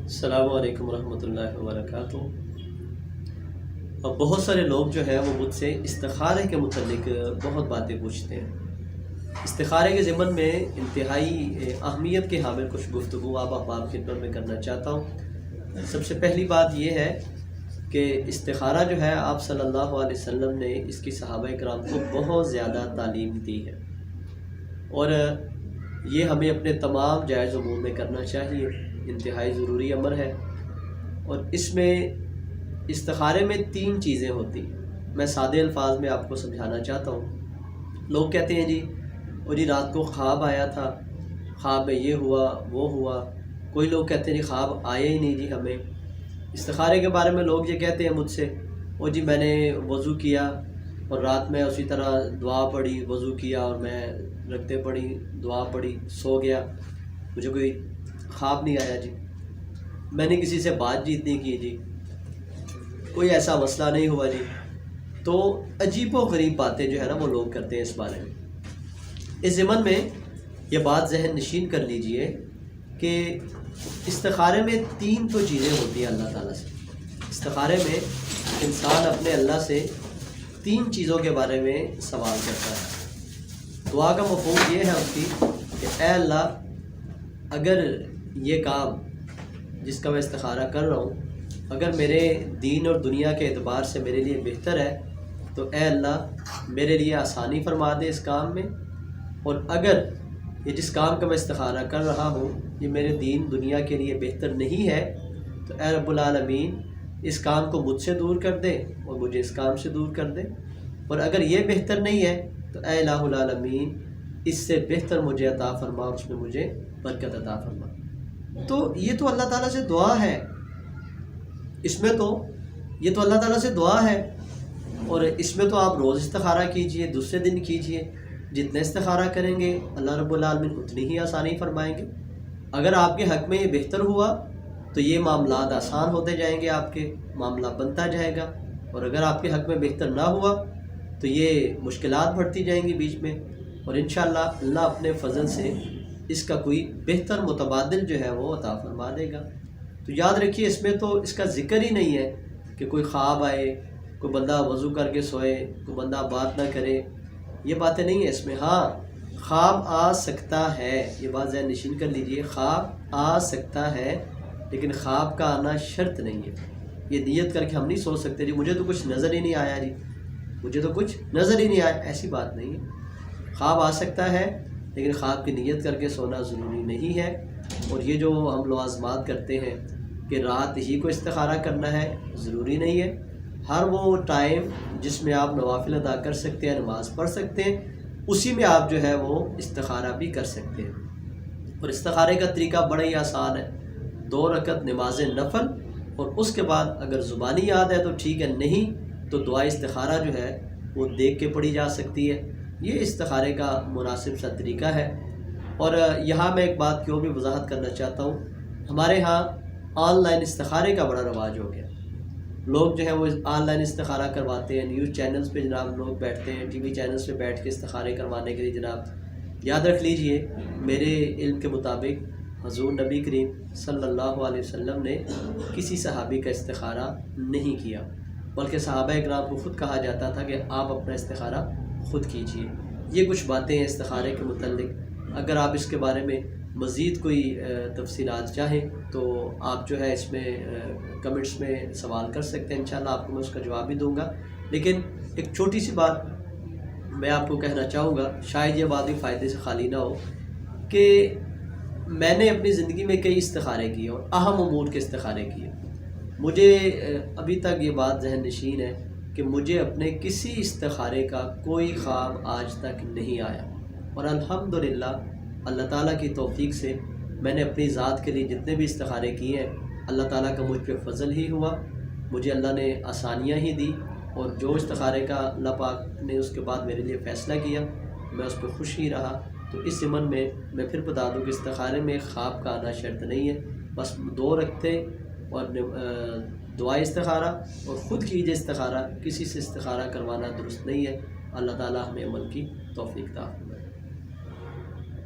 السلام علیکم ورحمۃ اللہ وبرکاتہ۔ اب بہت سارے لوگ جو ہے وہ مجھ سے استخارے کے متعلق بہت باتیں پوچھتے ہیں۔ استخارے کے ضمن میں انتہائی اہمیت کے حامل کچھ گفتگو آپ خدمت میں کرنا چاہتا ہوں۔ سب سے پہلی بات یہ ہے کہ استخارہ جو ہے آپ صلی اللہ علیہ وسلم نے اس کی صحابہ کرام کو بہت زیادہ تعلیم دی ہے، اور یہ ہمیں اپنے تمام جائز امور میں کرنا چاہیے، انتہائی ضروری امر ہے۔ اور اس میں استخارے میں 3 چیزیں ہوتی ہیں، میں سادے الفاظ میں آپ کو سمجھانا چاہتا ہوں۔ لوگ کہتے ہیں جی رات کو خواب آیا تھا، خواب میں یہ ہوا وہ ہوا۔ کوئی لوگ کہتے ہیں جی خواب آیا ہی نہیں ہمیں۔ استخارے کے بارے میں لوگ یہ کہتے ہیں مجھ سے، جی میں نے وضو کیا اور رات میں اسی طرح دعا پڑھی، وضو کیا اور میں رکعتیں پڑھی، دعا پڑھی، سو گیا، مجھے کوئی خواب نہیں آیا جی، میں نے کسی سے بات چیت نہیں کی جی، کوئی ایسا مسئلہ نہیں ہوا جی۔ تو عجیب و غریب باتیں جو ہے نا وہ لوگ کرتے ہیں اس بارے میں۔ اس ضمن میں یہ بات ذہن نشین کر لیجئے کہ استخارے میں 3 تو چیزیں ہوتی ہیں اللہ تعالیٰ سے۔ استخارے میں انسان اپنے اللہ سے 3 چیزوں کے بارے میں سوال کرتا ہے۔ دعا کا مفہوم یہ ہے اس کی کہ اے اللہ، اگر یہ کام جس کا میں استخارہ کر رہا ہوں اگر میرے دین اور دنیا کے اعتبار سے میرے لیے بہتر ہے تو اے اللہ میرے لیے آسانی فرما دے اس کام میں، اور اگر یہ جس کام کا میں استخارہ کر رہا ہوں یہ میرے دین دنیا کے لیے بہتر نہیں ہے تو اے رب العالمین اس کام کو مجھ سے دور کر دے اور مجھے اس کام سے دور کر دے، اور اگر یہ بہتر نہیں ہے تو اے الہ العالمین اس سے بہتر مجھے عطا فرما اور اس میں مجھے برکت عطا فرما۔ تو یہ تو اللہ تعالیٰ سے دعا ہے، اس میں تو یہ تو اللہ تعالیٰ سے دعا ہے، اور اس میں تو آپ روز استخارہ کیجئے، دوسرے دن کیجئے، جتنے استخارہ کریں گے اللہ رب العالمین اتنی ہی آسانی فرمائیں گے۔ اگر آپ کے حق میں یہ بہتر ہوا تو یہ معاملات آسان ہوتے جائیں گے، آپ کے معاملہ بنتا جائے گا، اور اگر آپ کے حق میں بہتر نہ ہوا تو یہ مشکلات بڑھتی جائیں گی بیچ میں، اور انشاءاللہ اللہ اپنے فضل سے اس کا کوئی بہتر متبادل جو ہے وہ عطا فرما دے گا۔ تو یاد رکھیے اس میں تو اس کا ذکر ہی نہیں ہے کہ کوئی خواب آئے، کوئی بندہ وضو کر کے سوئے، کوئی بندہ بات نہ کرے، یہ باتیں نہیں ہیں اس میں۔ ہاں خواب آ سکتا ہے، یہ بات ذہن نشین کر لیجئے، خواب آ سکتا ہے لیکن خواب کا آنا شرط نہیں ہے۔ یہ نیت کر کے ہم نہیں سو سکتے جی مجھے تو کچھ نظر ہی نہیں آیا جی، مجھے تو کچھ نظر ہی نہیں آیا، ایسی بات نہیں ہے۔ خواب آ سکتا ہے لیکن خواب کی نیت کر کے سونا ضروری نہیں ہے۔ اور یہ جو ہم لوازمات کرتے ہیں کہ رات ہی کو استخارہ کرنا ہے، ضروری نہیں ہے۔ ہر وہ ٹائم جس میں آپ نوافل ادا کر سکتے ہیں، نماز پڑھ سکتے ہیں، اسی میں آپ جو ہے وہ استخارہ بھی کر سکتے ہیں۔ اور استخارے کا طریقہ بڑا ہی آسان ہے، 2 رکعت نماز نفل، اور اس کے بعد اگر زبانی یاد ہے تو ٹھیک ہے، نہیں تو دعا استخارہ جو ہے وہ دیکھ کے پڑھی جا سکتی ہے۔ یہ استخارے کا مناسب سا طریقہ ہے۔ اور یہاں میں ایک بات کی اور بھی وضاحت کرنا چاہتا ہوں، ہمارے ہاں آن لائن استخارے کا بڑا رواج ہو گیا۔ لوگ جو ہے وہ آن لائن استخارہ کرواتے ہیں، نیوز چینلز پہ جناب لوگ بیٹھتے ہیں، ٹی وی چینلز پہ بیٹھ کے استخارے کروانے کے لیے جناب یاد رکھ لیجئے میرے علم کے مطابق حضور نبی کریم صلی اللہ علیہ وسلم نے کسی صحابی کا استخارہ نہیں کیا، بلکہ صحابہ کرام کو خود کہا جاتا تھا کہ آپ اپنا استخارہ خود کیجئے۔ یہ کچھ باتیں ہیں استخارے کے متعلق، اگر آپ اس کے بارے میں مزید کوئی تفصیلات چاہیں تو آپ جو ہے اس میں کمنٹس میں سوال کر سکتے ہیں، انشاءاللہ آپ کو میں اس کا جواب بھی دوں گا۔ لیکن ایک چھوٹی سی بات میں آپ کو کہنا چاہوں گا، شاید یہ بات بھی فائدے سے خالی نہ ہو، کہ میں نے اپنی زندگی میں کئی استخارے کیے اور اہم امور کے استخارے کیے۔ مجھے ابھی تک یہ بات ذہن نشین ہے کہ مجھے اپنے کسی استخارے کا کوئی خواب آج تک نہیں آیا، اور الحمدللہ اللہ تعالیٰ کی توفیق سے میں نے اپنی ذات کے لیے جتنے بھی استخارے کیے ہیں اللہ تعالیٰ کا مجھ پہ فضل ہی ہوا، مجھے اللہ نے آسانیاں ہی دی، اور جو استخارے کا اللہ پاک نے اس کے بعد میرے لیے فیصلہ کیا میں اس پہ خوش ہی رہا۔ تو اس ضمن میں پھر بتا دوں کہ استخارے میں خواب کا آنا شرط نہیں ہے، بس 2 رکعتیں اور دعائے استخارہ، اور خود کیجئے استخارہ، کسی سے استخارہ کروانا درست نہیں ہے۔ اللہ تعالیٰ ہمیں عمل کی توفیق عطا فرمائے۔